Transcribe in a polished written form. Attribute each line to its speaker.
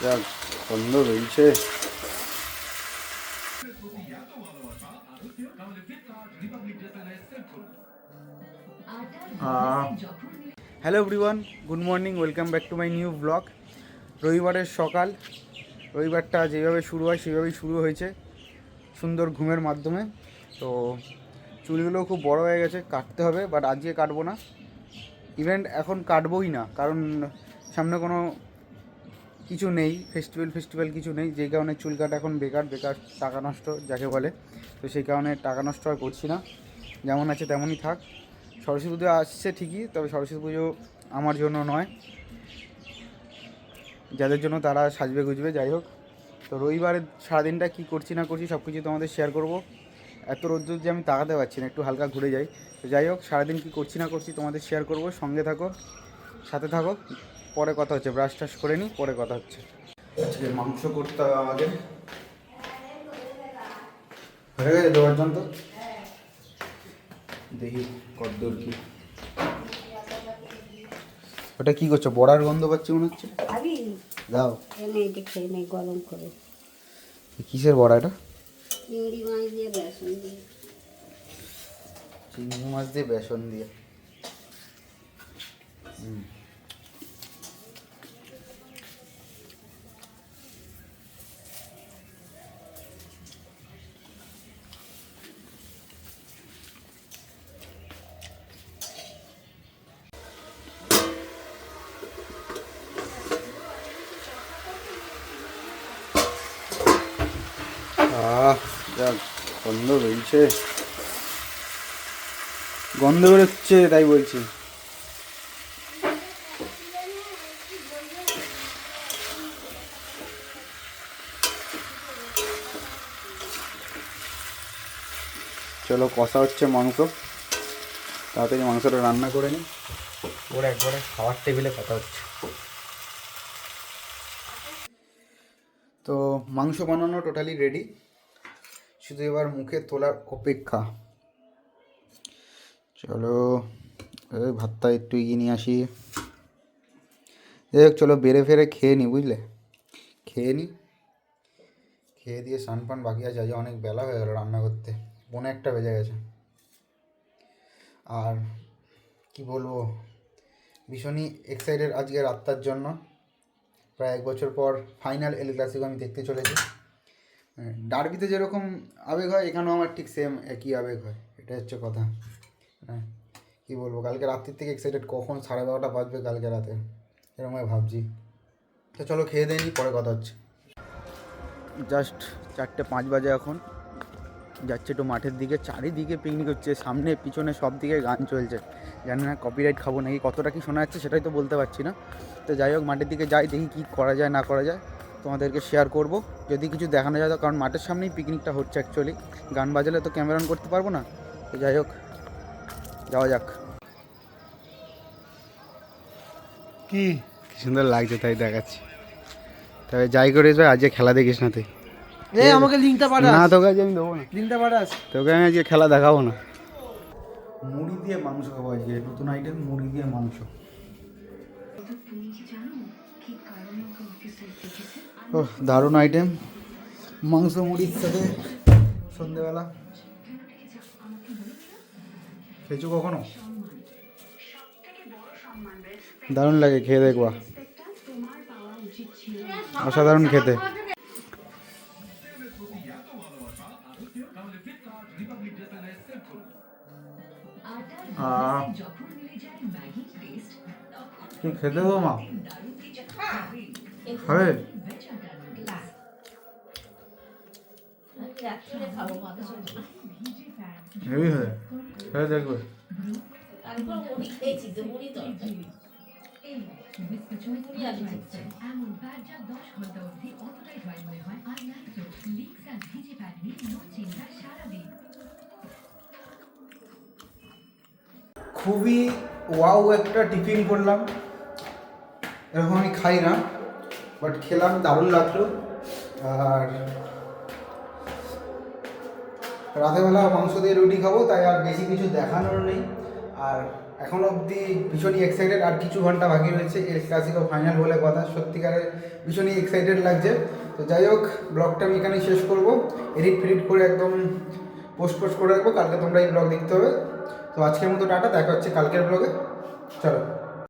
Speaker 1: যা গন্ধ বেরিয়েছে। Hello everyone, good morning, welcome back to my new blog. রবিবারের সকাল, রবিবারটা যেভাবে শুরু হয় সেভাবেই শুরু হয়েছে সুন্দর ঘুমের মাধ্যমে। তো চুলগুলো খুব বড় হয়ে গেছে, কাটতে হবে, বাট আজকে কাটবো না। ইভেন্ট এখন কাটবোই না, কারণ সামনে কোনো কিছু নেই, ফেস্টিভ্যাল কিছু নেই, যেই কারণে চুল কাটা এখন বেকার টাকা নষ্ট যাকে বলে। তো সেই কারণে টাকা নষ্ট আর করছি না, যেমন আছে তেমনই থাক। সরস্বতী পুজো আসছে ঠিকই, তবে সরস্বতী পুজো আমার জন্য নয়, যাদের জন্য তারা সাজবে গুজবে। যাই হোক, তো রবিবারের সারাদিনটা কী করছি না করছি সব কিছু তোমাদের শেয়ার করব। এত রোদ্দুর যে আমি তাকাতে পারছি না, একটু হালকা ঘুরে যাই। তো যাই হোক, সারাদিন কী করছি না করছি তোমাদের শেয়ার করব, সঙ্গে থাকো, সাথে থাকো। পরে কথা হচ্ছে, ব্রাশ টাশ করে নিই, পরে কথা হচ্ছে। আজকে মাংস করতে হবে আমাদের। হয়ে গেছে দেওয়ার জন্য, তো দেখি কদ্দূর কি। ওটা কি করছো? বড়ার গন্ধ পাচ্ছি মনে হচ্ছে। দাও,
Speaker 2: গরম করে।
Speaker 1: কিসের বড়া এটা?
Speaker 2: চিংড়ি মাছ দিয়ে বেসন দিয়ে।
Speaker 1: চিংড়ি মাছ দিয়ে বেসন দিয়ে। যা গন্ধ বেরিয়েছে, গন্ধ বেরোচ্ছে তাই বলছি। চলো, কষা হচ্ছে মাংস, তাড়াতাড়ি মাংসটা রান্না করে নিই, ওর একবারে খাওয়ার টেবিলে কথা হচ্ছে। তো মাংস বানানো টোটালি রেডি, শুধু এবার মুখে তোলার অপেক্ষা। চলো, ভাতটা একটু এগিয়ে নিয়ে আসি। যাই হোক, চলো বেড়ে ফেরে খেয়ে নিই, বুঝলে? খেয়ে নিই, খেয়ে দিয়ে স্নান পান বাকি আছে। আজ অনেক বেলা হয়ে গেল রান্না করতে, 1:45 বেজে গেছে। আর কি বলবো, ভীষণই এক্সাইটেড আজকে রাতটার জন্য। প্রায় 1 বছর পর ফাইনাল এল ক্লাসিকো আমি দেখতে চলেছি। ডার্বিতে যেরকম আবেগ হয়, এখানেও আমার ঠিক সেম একই আবেগ হয়, এটা হচ্ছে কথা। হ্যাঁ, কী বলবো, কালকে রাত্রির থেকে এক্সাইটেড, কখন 12:30 বাজবে কালকে রাতে, এরকম ভাবছি। তো চলো খেয়ে দিয়ে নিই, পরে কথা হচ্ছে। জাস্ট 4:05 বাজে এখন, যাচ্ছে একটু মাঠের দিকে। চারিদিকে পিকনিক হচ্ছে, সামনে পিছনে সব দিকে গান চলছে। জানি না কপিরাইট খাবো নাকি, কতটা কি শোনা যাচ্ছে সেটাই তো বলতে পারছি না। তো যাই হোক, মাঠের দিকে যাই, দেখি কী করা যায় না করা যায়, তোমাদেরকে শেয়ার করব যদি কিছু দেখানো যায়। কারণ মাঠের সামনেই পিকনিকটা হচ্ছে অ্যাকচুয়ালি, গান বাজালে তো ক্যামেরা অন করতে পারবো না। তো যাই হোক, যাওয়া যাক। কি সুন্দর লাগছে তাই দেখাচ্ছি। তবে যাই করিস ভাই, আজকে খেলা দেখিস না তুই।
Speaker 2: আমাকে লিঙ্কটা পাঠাস।
Speaker 1: না, তোকে আজকে আমি দেবো না,
Speaker 2: লিঙ্কটা পাঠাস।
Speaker 1: তোকে আমি আজকে খেলা দেখাবো না। মুড়ি দিয়ে মাংস খাবো আজকে, নতুন আইটেম, মুড়ি দিয়ে মাংস। ও দারুণ আইটেম, মাংস মুড়ির সাথে সন্ধেবেলা। খেয়েছো কখনো? দারুণ লাগে, খেয়ে দেখবা, অসাধারণ খেতে। কি খেতে গো মা? খাবে? হেভি হয়, খেয়ে দেখবে। খুবই ওয়াও একটা টিফিন করলাম, এরকম আমি খাই না, বাট খেলাম, দারুণ লাগলো। আর রাতেরবেলা মাংস দিয়ে রুটি খাবো, তাই আর বেশি কিছু দেখানোর নেই। আর এখন অবধি ভীষণই এক্সাইটেড, আর কিছু ঘন্টা বাকি রয়েছে এল ক্লাসিকো ফাইনাল বলে কথা, সত্যিকারের ভীষণই এক্সাইটেড লাগছে। তো যাই হোক, ব্লগটা আমি এখানেই শেষ করবো, এডিট করে একদম পোস্ট করে রাখবো, কালকে তোমরা এই ব্লগ দেখতে হবে। তো আজকের মতো টাটা, দেখা হচ্ছে কালকের ব্লগে, চলো।